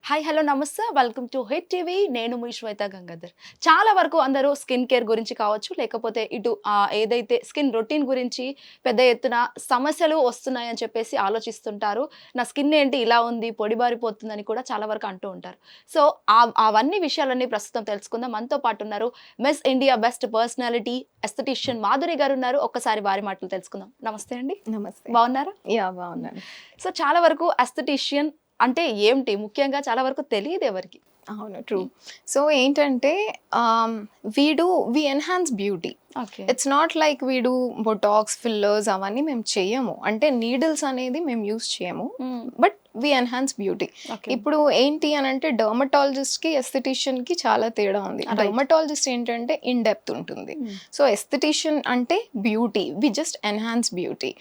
Hi hello నమస్తే welcome to hit TV. నేను మీ శ్వేత గంగాధర్. చాలా వరకు అందరూ స్కిన్ కేర్ గురించి కావచ్చు, లేకపోతే ఇటు ఏదైతే స్కిన్ రొటీన్ గురించి పెద్ద ఎత్తున సమస్యలు వస్తున్నాయని చెప్పేసి ఆలోచిస్తుంటారు. నా స్కిన్ ఏంటి ఇలా ఉంది, పొడిబారిపోతుందని కూడా చాలా వరకు అంటూ ఉంటారు. సో అవన్నీ విషయాలన్నీ ప్రస్తుతం తెలుసుకుందాం. మనతో పాటు ఉన్నారు miss India best personality aesthetician Madhuri garu ఉన్నారు. ఒక్కసారి వారి మాటలు తెలుసుకుందాం. నమస్తే అండి. నమస్తే. బాగున్నారా? బాగున్నాను. సో చాలా వరకు ఎస్థెటిషియన్ అంటే ఏంటి ముఖ్యంగా చాలా వరకు తెలియదు ఎవరికి. అవును, ట్రూ. సో ఏంటంటే we enhance beauty. Okay. It's not like we do Botox, fillers అవన్నీ మేము చేయము. అంటే నీడిల్స్ అనేది మేము యూస్ చేయము, బట్ వి ఎన్హాన్స్ బ్యూటీ. ఇప్పుడు ఏంటి అని అంటే డర్మటాలజిస్ట్ కి ఎస్థెటిషియన్ కి చాలా తేడా ఉంది. డర్మటాలజిస్ట్ ఏంటంటే ఇన్ డెప్త్ ఉంటుంది. సో ఎస్థెటిషియన్ అంటే beauty, we just enhance beauty.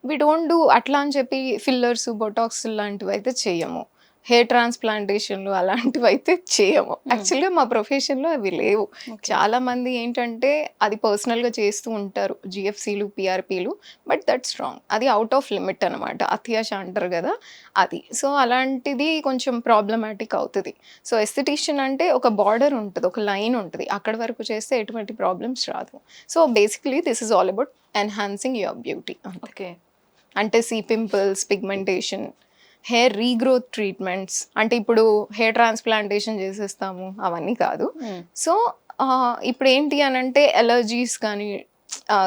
We don't do అట్లా అని చెప్పి ఫిల్లర్స్, బొటాక్స్ లాంటివి అయితే చేయము. హెయిర్ ట్రాన్స్ప్లాంటేషన్లు అలాంటివి అయితే చేయము. యాక్చువల్గా మా ప్రొఫెషన్లో అవి లేవు. చాలా మంది ఏంటంటే అది పర్సనల్గా చేస్తూ ఉంటారు, జిఎఫ్సీలు, పిఆర్పీలు, బట్ దట్స్ రాంగ్. అది అవుట్ ఆఫ్ లిమిట్ అనమాట. అత్యాశ అంటారు కదా అది. సో అలాంటిది కొంచెం ప్రాబ్లమాటిక్ అవుతుంది. సో ఎస్థెటిషియన్ అంటే ఒక బార్డర్ ఉంటుంది, ఒక లైన్ ఉంటుంది, అక్కడ వరకు చేస్తే ఎటువంటి ప్రాబ్లమ్స్ రాదు. So basically this is all about enhancing your beauty. Okay. అంటే pimples, pigmentation, hair regrowth treatments, అంటే ఇప్పుడు హెయిర్ ట్రాన్స్ప్లాంటేషన్ చేసేస్తాము అవన్నీ కాదు. సో ఇప్పుడు ఏంటి అని అంటే ఎలర్జీస్ కానీ,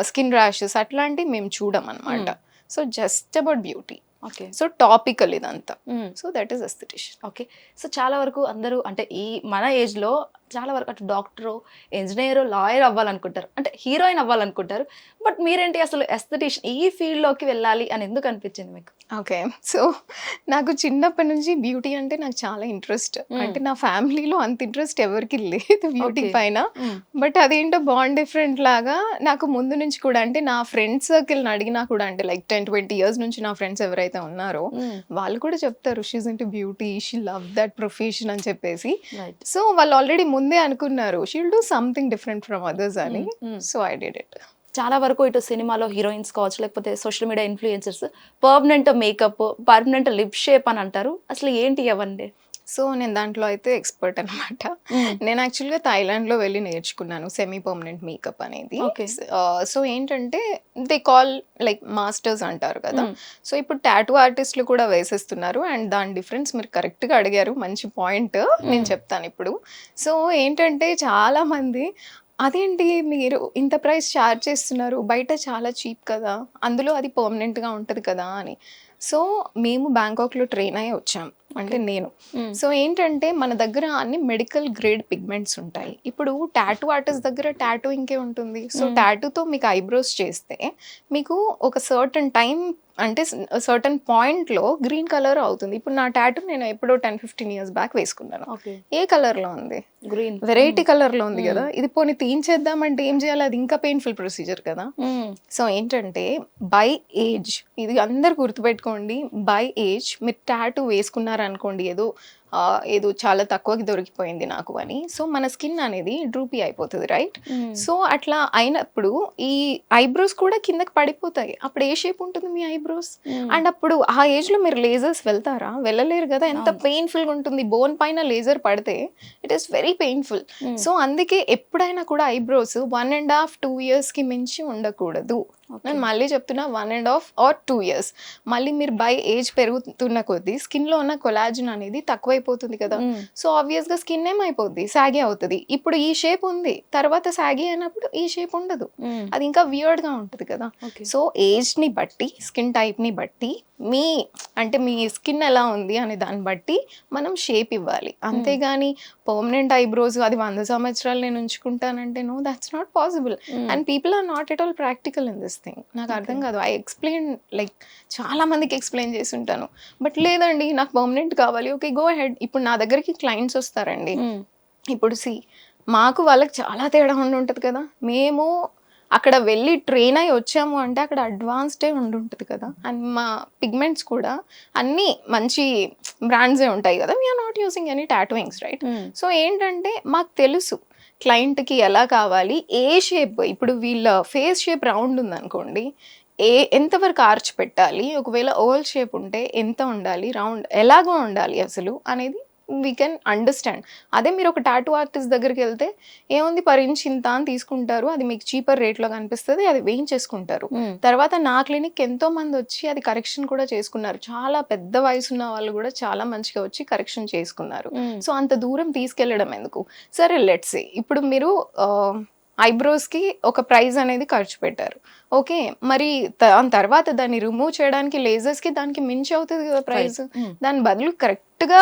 స్కిన్ ర్యాషెస్ అట్లాంటివి మేము చూడం అనమాట. So just about beauty. Okay. So topical ఇదంతా. So that is aesthetician. Okay. So చాలా వరకు అందరూ అంటే ఈ మన ఏజ్లో చాలా వరకు అటు డాక్టరు, ఇంజనీరు, లాయర్ అవ్వాలనుకుంటారు, అంటే హీరోయిన్ అవ్వాలనుకుంటారు. బట్ మీరేంటి అసలు ఎస్థెటిషియన్ ఈ ఫీల్డ్లోకి వెళ్ళాలి అని ఎందుకు అనిపించింది మీకు? ఓకే. సో నాకు చిన్నప్పటి నుంచి బ్యూటీ అంటే నాకు చాలా ఇంట్రెస్ట్. అంటే నా ఫ్యామిలీలో అంత ఇంట్రెస్ట్ ఎవరికి లేదు బ్యూటీ పైన. బట్ అదేంటో బాండ్ డిఫరెంట్ లాగా నాకు ముందు నుంచి కూడా, అంటే నా ఫ్రెండ్ సర్కిల్ని అడిగినా కూడా, అంటే లైక్ 10-20 years నుంచి నా ఫ్రెండ్స్ ఎవరైతే ఉన్నారో వాళ్ళు కూడా చెప్తారు she's into beauty, she love that profession అని చెప్పేసి. సో వాళ్ళు ఆల్రెడీ ముందే అనుకున్నారు she will do something different from others అని. So I did it. చాలా వరకు ఇటు సినిమాలో హీరోయిన్స్ కావచ్చు, లేకపోతే social media influencers permanent makeup, permanent lip shape అని అంటారు. అసలు ఏంటి అవన్నీ? సో నేను దాంట్లో అయితే ఎక్స్పర్ట్ అనమాట. నేను యాక్చువల్గా థాయిలాండ్లో వెళ్ళి నేర్చుకున్నాను సెమీ పర్మనెంట్ మేకప్ అనేది. సో ఏంటంటే దే కాల్ లైక్ మాస్టర్స్ అంటారు కదా. సో ఇప్పుడు టాటూ ఆర్టిస్టులు కూడా వేసేస్తున్నారు. అండ్ దాని డిఫరెన్స్ మీరు కరెక్ట్గా అడిగారు, మంచి పాయింట్, నేను చెప్తాను ఇప్పుడు. సో ఏంటంటే చాలా మంది అదేంటి మీరు ఇంత ప్రైస్ ఛార్జ్ చేస్తున్నారు, బయట చాలా చీప్ కదా, అందులో అది పర్మనెంట్గా ఉంటుంది కదా అని. సో మేము బ్యాంకాక్లో ట్రైన్ అయ్యి వచ్చాం, అంటే నేను. సో ఏంటంటే మన దగ్గర అన్ని మెడికల్ గ్రేడ్ పిగ్మెంట్స్ ఉంటాయి. ఇప్పుడు టాటూ ఆర్టిస్ట్ దగ్గర టాటూ ఇంకే ఉంటుంది. సో టాటూతో మీకు ఐబ్రోస్ చేస్తే మీకు ఒక సర్టన్ టైం, అంటే సర్టన్ పాయింట్లో గ్రీన్ కలర్ అవుతుంది. ఇప్పుడు నా టాటూ నేను ఎప్పుడో 10-15 years బ్యాక్ వేసుకున్నాను. ఏ కలర్లో ఉంది? గ్రీన్. వెరైటీ కలర్లో ఉంది కదా. ఇది పోనీ తీయించేద్దామంటే ఏం చేయాలి? అది ఇంకా పెయిన్ఫుల్ ప్రొసీజర్ కదా. సో ఏంటంటే బై ఏజ్, ఇది అందరు గుర్తుపెట్టుకోండి, బై ఏజ్ మీరు టాటూ వేసుకున్నారు అనుకోండి, ఏదో చాలా తక్కువకి దొరికిపోయింది నాకు అని, సో మన స్కిన్ అనేది డ్రూపీ అయిపోతుంది, రైట్? సో అట్లా అయినప్పుడు ఈ ఐబ్రోస్ కూడా కిందకి పడిపోతాయి. అప్పుడు ఏ షేప్ ఉంటుంది మీ ఐబ్రోస్? అండ్ అప్పుడు ఆ ఏజ్ లో మీరు లేజర్స్ వెళ్తారా? వెళ్ళలేరు కదా. ఎంత పెయిన్ఫుల్ గా ఉంటుంది. బోన్ పైన లేజర్ పడితే it is very painful. So అందుకే ఎప్పుడైనా కూడా ఐబ్రోస్ 1.5-2 years కి మించి ఉండకూడదు. నేను మళ్ళీ చెప్తున్నా, 1.5 or 2 years. మళ్ళీ మీరు బై ఏజ్ పెరుగుతున్న కొద్దీ స్కిన్ లో ఉన్న కొలాజిన్ అనేది తక్కువైపోతుంది కదా. సో ఆబ్వియస్ గా స్కిన్ ఏమైపోద్ది? సాగి అవుతుంది. ఇప్పుడు ఈ షేప్ ఉంది, తర్వాత సాగి అయినప్పుడు ఈ షేప్ ఉండదు, అది ఇంకా వియర్డ్ గా ఉంటుంది కదా. సో ఏజ్ ని బట్టి, స్కిన్ టైప్ ని బట్టి, మీ స్కిన్ ఎలా ఉంది అనే దాన్ని బట్టి మనం షేప్ ఇవ్వాలి. అంతేగాని పర్మనెంట్ ఐబ్రోస్ అది 100 సంవత్సరాలు నేను ఉంచుకుంటానంటే no, that's not possible. And people are not at all practical in this thing. నాకు అర్థం కాదు. ఐ ఎక్స్ప్లెయిన్, లైక్ చాలా మందికి ఎక్స్ప్లెయిన్ చేసి ఉంటాను, బట్ లేదండి నాకు పర్మనెంట్ కావాలి. Okay, go head. ఇప్పుడు నా దగ్గరికి క్లయింట్స్ వస్తారండి. ఇప్పుడు మాకు వాళ్ళకి చాలా తేడా ఉంటుంది కదా. మేము అక్కడ వెళ్ళి ట్రైన్ అయ్యి వచ్చాము అంటే అక్కడ అడ్వాన్స్డే ఉంటుంది కదా. అండ్ మా పిగ్మెంట్స్ కూడా అన్నీ మంచి బ్రాండ్సే ఉంటాయి కదా. We are not using any tattooings, right? So ఏంటంటే మాకు తెలుసు క్లయింట్కి ఎలా కావాలి, ఏ షేప్. ఇప్పుడు వీళ్ళ ఫేస్ షేప్ రౌండ్ ఉందనుకోండి, ఎంతవరకు ఆర్చ్ పెట్టాలి, ఒకవేళ ఓవల్ షేప్ ఉంటే ఎంత ఉండాలి, రౌండ్ ఎలాగో ఉండాలి అసలు అనేది వీ కెన్ అండర్స్టాండ్. అదే మీరు ఒక టాటూ ఆర్టిస్ట్ దగ్గరికి వెళ్తే ఏముంది పర్ ఇంచ్ ఇంత అని తీసుకుంటారు, అది మీకు చీపర్ రేట్లో కనిపిస్తుంది, అది వేయించేసుకుంటారు. తర్వాత నా క్లినిక్ ఎంతో మంది వచ్చి అది కరెక్షన్ కూడా చేసుకున్నారు. చాలా పెద్ద వయసు ఉన్న వాళ్ళు కూడా చాలా మంచిగా వచ్చి కరెక్షన్ చేసుకున్నారు. సో అంత దూరం తీసుకెళ్లడం ఎందుకు? సరే లెట్స్ సే ఇప్పుడు మీరు ఐబ్రోస్కి ఒక ప్రైజ్ అనేది ఖర్చు పెట్టారు, ఓకే, మరి దాని తర్వాత దాన్ని రిమూవ్ చేయడానికి లేజర్స్కి దానికి మించి అవుతుంది కదా ప్రైజ్. దాని బదులు కరెక్ట్గా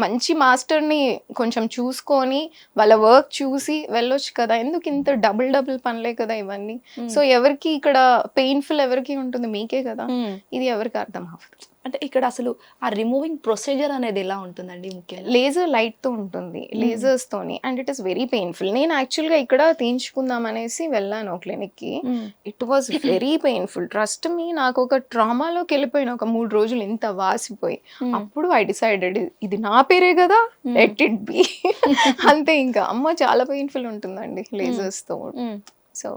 మంచి మాస్టర్ని కొంచెం చూసుకొని వాళ్ళ వర్క్ చూసి వెళ్ళొచ్చు కదా. ఎందుకు ఇంత డబుల్ పనులే కదా ఇవన్నీ. సో ఎవరికి ఇక్కడ పెయిన్ఫుల్ ఎవరికి ఉంటుంది? మీకే కదా. ఇది ఎవరికి అర్థం అవ్వదు. అంటే ఇక్కడ అసలు ఆ రిమూవింగ్ ప్రొసీజర్ అనేది ఎలా ఉంటుందండి? ముఖ్యంగా లేజర్ లైట్తో ఉంటుంది, లేజర్స్తోని, and it is very painful. నేను యాక్చువల్గా ఇక్కడ తీయించుకుందాం అనేసి వెళ్ళాను క్లినిక్కి. It was very painful, trust me. నాకు ఒక ట్రామాలోకి వెళ్ళిపోయిన ఒక 3 రోజులు ఇంత వాసిపోయి. అప్పుడు ఐ డిసైడెడ్ ఇది నా పేరే కదా, లెట్ ఇట్ బి అంతే. ఇంకా అమ్మ చాలా పెయిన్ఫుల్ ఉంటుందండి లేజర్స్తో. సో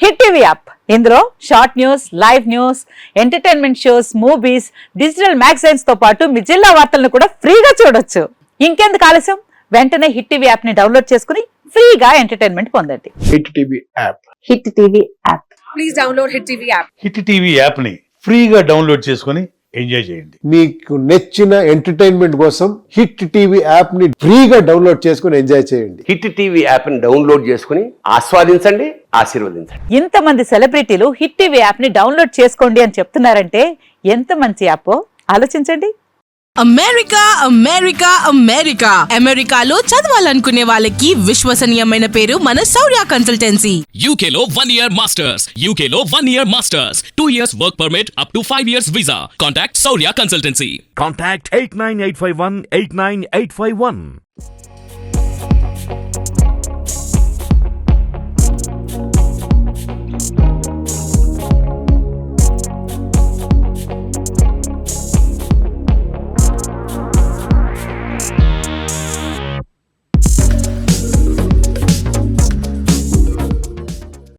హిట్ టీవీ యాప్, ఇందులో short news, live news, entertainment shows, movies, digital magazines తో పాటు మీ జిల్లా వార్తలను కూడా ఫ్రీగా చూడొచ్చు. ఇంకెందుకు ఆలస్యం, వెంటనే హిట్ టీవీ యాప్ ని డౌన్లోడ్ చేసుకుని ఫ్రీగా ఎంటర్టైన్మెంట్ పొందండి. Hit TV app. Hit TV app. Please download hit TV app. Hit TV app ని ఫ్రీగా డౌన్లోడ్ చేసుకొని ఎంజాయ్ చేయండి. మీకు నచ్చిన ఎంటర్టైన్మెంట్ కోసం హిట్ టీవీ యాప్ ని ఫ్రీగా డౌన్లోడ్ చేసుకొని ఎంజాయ్ చేయండి. హిట్ టీవీ యాప్ ని డౌన్లోడ్ చేసుకుని ఆస్వాదించండి, ఆశీర్వదించండి. ఇంతమంది సెలబ్రిటీలు హిట్ టీవీ యాప్ ని డౌన్లోడ్ చేసుకోండి అని చెప్తున్నారంటే ఎంత మంచి యాప్ ఆలోచించండి. అమెరికా అమెరికా అమెరికా అమెరికాలో చదవాలనుకునే వాళ్ళకి విశ్వసనీయమైన పేరు మన శౌర్య కన్సల్టెన్సీ. UK లో 1 year masters. UK లో 1 year masters. 2 years work permit up to 5 years visa. Contact Saurya Consultancy. Contact 89851 89851.